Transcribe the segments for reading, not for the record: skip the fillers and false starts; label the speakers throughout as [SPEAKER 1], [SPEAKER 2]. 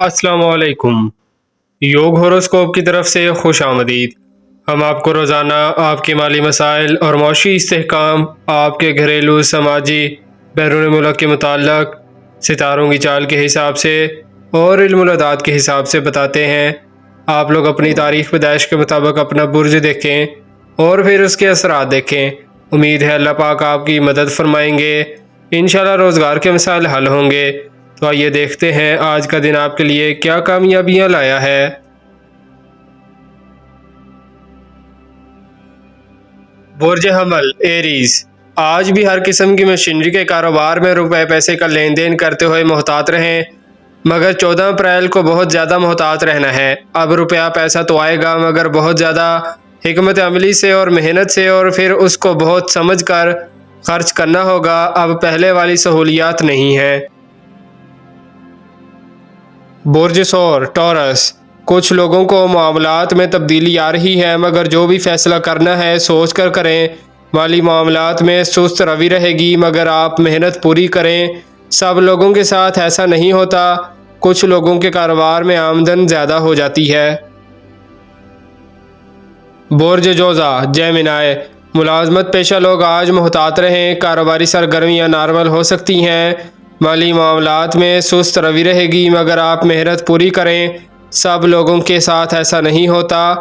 [SPEAKER 1] अस्सलाम वालेकुम। योग होरोस्कोप की तरफ से खुश आमदीद। हम आपको रोज़ाना आपके माली मसाइल और मौशी इस्तेहकाम, आपके घरेलू, समाजी, बैरून मुल्क के मुताल्लक सितारों की चाल के हिसाब से और इल्मुल-अदाद के हिसाब से बताते हैं। आप लोग अपनी तारीख़ पैदाइश के मुताबिक अपना बुर्ज देखें और फिर उसके असरात देखें। उम्मीद है अल्लाह पाक आपकी मदद फरमाएंगे। इंशाल्लाह रोज़गार के मसाइल हल होंगे। तो आइए देखते हैं आज का दिन आपके लिए क्या कामयाबियां लाया है। बुर्ज हमल एरीज, आज भी हर किस्म की मशीनरी के कारोबार में रुपए पैसे का लेन देन करते हुए मोहतात रहें, मगर 14 अप्रैल को बहुत ज़्यादा मोहतात रहना है। अब रुपया पैसा तो आएगा, मगर बहुत ज़्यादा हिकमत अमली से और मेहनत से, और फिर उसको बहुत समझ कर खर्च करना होगा। अब पहले वाली सहूलियात नहीं है। बुर्ज सौर टॉरस, कुछ लोगों को मामलात में तब्दीली आ रही है, मगर जो भी फैसला करना है सोच कर करें। माली मामलात में सुस्त रवि रहेगी, मगर आप मेहनत पूरी करें। सब लोगों के साथ ऐसा नहीं होता, कुछ लोगों के कारोबार में आमदन ज़्यादा हो जाती है। बुर्ज जोज़ा जेमिनाई, मुलाजमत पेशा लोग आज मुहतात रहें, कारोबारी सरगर्मियाँ नॉर्मल हो सकती हैं। माली मामलात में सुस्त रवि रहेगी, मगर आप मेहनत पूरी करें। सब लोगों के साथ ऐसा नहीं होता,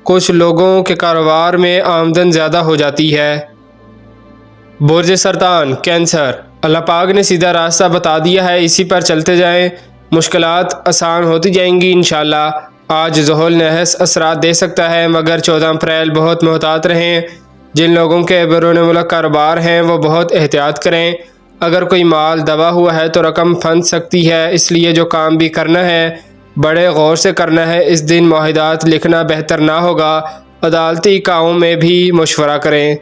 [SPEAKER 1] कुछ लोगों के कारोबार में आमदन ज़्यादा हो जाती है। बुर्ज सरतान कैंसर, अल्लाह पाक ने सीधा रास्ता बता दिया है, इसी पर चलते जाएं, मुश्किलात आसान होती जाएंगी इंशाल्लाह। आज ज़ुहल नहस असरात दे सकता है, मगर 14 अप्रैल बहुत मोहतात रहें। जिन लोगों के बैरून मुल्क कारोबार हैं वो बहुत एहतियात करें। अगर कोई माल दबा हुआ है तो रकम फंस सकती है, इसलिए जो काम भी करना है बड़े गौर से करना है। इस दिन मुआहिदात लिखना बेहतर ना होगा। अदालती कामों में भी मशवरा करें।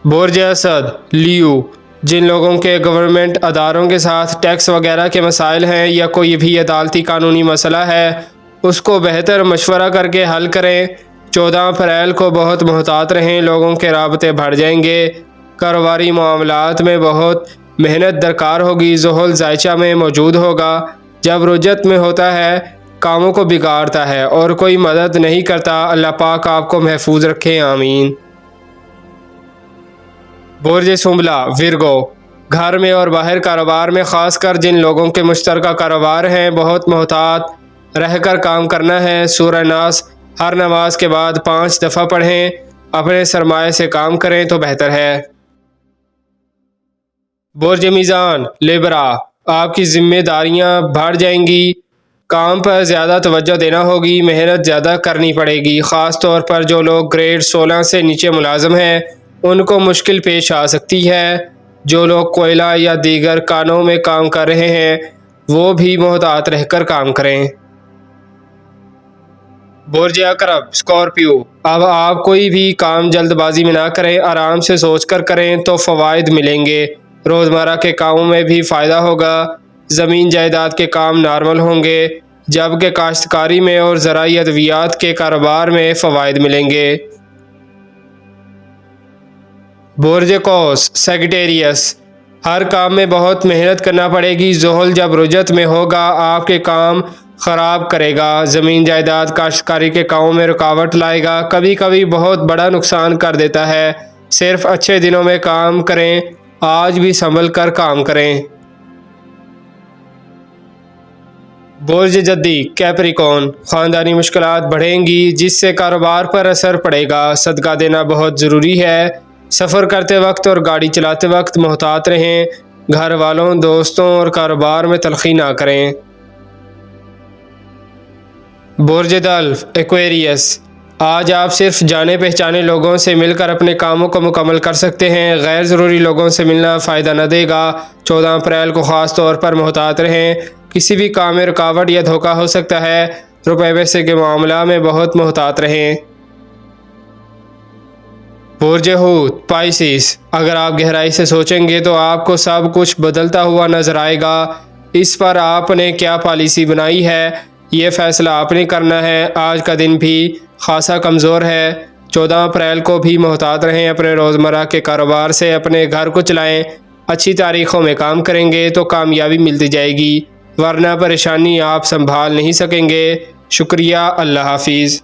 [SPEAKER 1] बुर्ज असद लियो, जिन लोगों के गवर्नमेंट अदारों के साथ टैक्स वगैरह के मसाइल हैं या कोई भी अदालती कानूनी मसला है, उसको बेहतर मशवरा करके हल करें। 14 अप्रैल को बहुत मोहतात रहें, लोगों के राबते बढ़ जाएंगे। कारोबारी मामलात में बहुत मेहनत दरकार होगी। ज़ुहल जायचा में मौजूद होगा। जब रुजत में होता है कामों को बिगाड़ता है और कोई मदद नहीं करता। अल्लाह पाक आपको महफूज रखे, आमीन। बुर्ज सुंबला विरगो, घर में और बाहर कारोबार में ख़ासकर जिन लोगों के मुश्तरका कारोबार हैं बहुत मोहतात रहकर काम करना है। सूरह नास हर नमाज के बाद 5 दफ़ा पढ़ें। अपने सरमाए से काम करें तो बेहतर है। बुर्ज मीज़ान लिब्रा, आपकी जिम्मेदारियां बढ़ जाएंगी, काम पर ज़्यादा तवज्जो देना होगी, मेहनत ज़्यादा करनी पड़ेगी। ख़ास तौर पर जो लोग ग्रेड 16 से नीचे मुलाजम हैं उनको मुश्किल पेश आ सकती है। जो लोग कोयला या दीगर कानों में काम कर रहे हैं वो भी मोहतात रहकर काम करें। बुर्ज अकरब स्कॉर्पियो, अब आप कोई भी काम जल्दबाजी में ना करें, आराम से सोच कर करें तो फ़वाइद मिलेंगे। रोज़मर्रा के कामों में भी फ़ायदा होगा। ज़मीन जायदाद के काम नॉर्मल होंगे, जबकि काश्तकारी में और ज़राई अद्वियात के कारोबार में फ़वाइद मिलेंगे। बुर्ज कौस सेक्रेटेरियस, हर काम में बहुत मेहनत करना पड़ेगी। ज़ुहल जब रुजत में होगा आपके काम ख़राब करेगा। ज़मीन जायदाद काश्तकारी के कामों में रुकावट लाएगा, कभी कभी बहुत बड़ा नुकसान कर देता है। सिर्फ अच्छे दिनों में काम करें, आज भी संभल कर काम करें। बुर्ज जद्दी कैप्रिकॉन, ख़ानदानी मुश्किलात बढ़ेंगी जिससे कारोबार पर असर पड़ेगा। सदका देना बहुत ज़रूरी है। सफ़र करते वक्त और गाड़ी चलाते वक्त मोहतात रहें। घर वालों, दोस्तों और कारोबार में तलखी ना करें। बुर्ज दल्फ एक्वेरियस, आज आप सिर्फ जाने पहचाने लोगों से मिलकर अपने कामों को मुकम्मल कर सकते हैं। गैर ज़रूरी लोगों से मिलना फ़ायदा न देगा। 14 अप्रैल को ख़ास तौर पर मोहतात रहें, किसी भी काम में रुकावट या धोखा हो सकता है। रुपए पैसे के मामला में बहुत मोहतात रहें। बुर्ज हूत पाइसिस, अगर आप गहराई से सोचेंगे तो आपको सब कुछ बदलता हुआ नजर आएगा। इस पर आपने क्या पॉलिसी बनाई है ये फैसला आपने करना है। आज का दिन भी खासा कमज़ोर है। 14 अप्रैल को भी मोहतात रहें। अपने रोज़मर्रा के कारोबार से अपने घर को चलाएं। अच्छी तारीखों में काम करेंगे तो कामयाबी मिलती जाएगी। ورنہ پریشانی آپ سنبھال نہیں سکیں گے۔ شکریہ، اللہ حافظ۔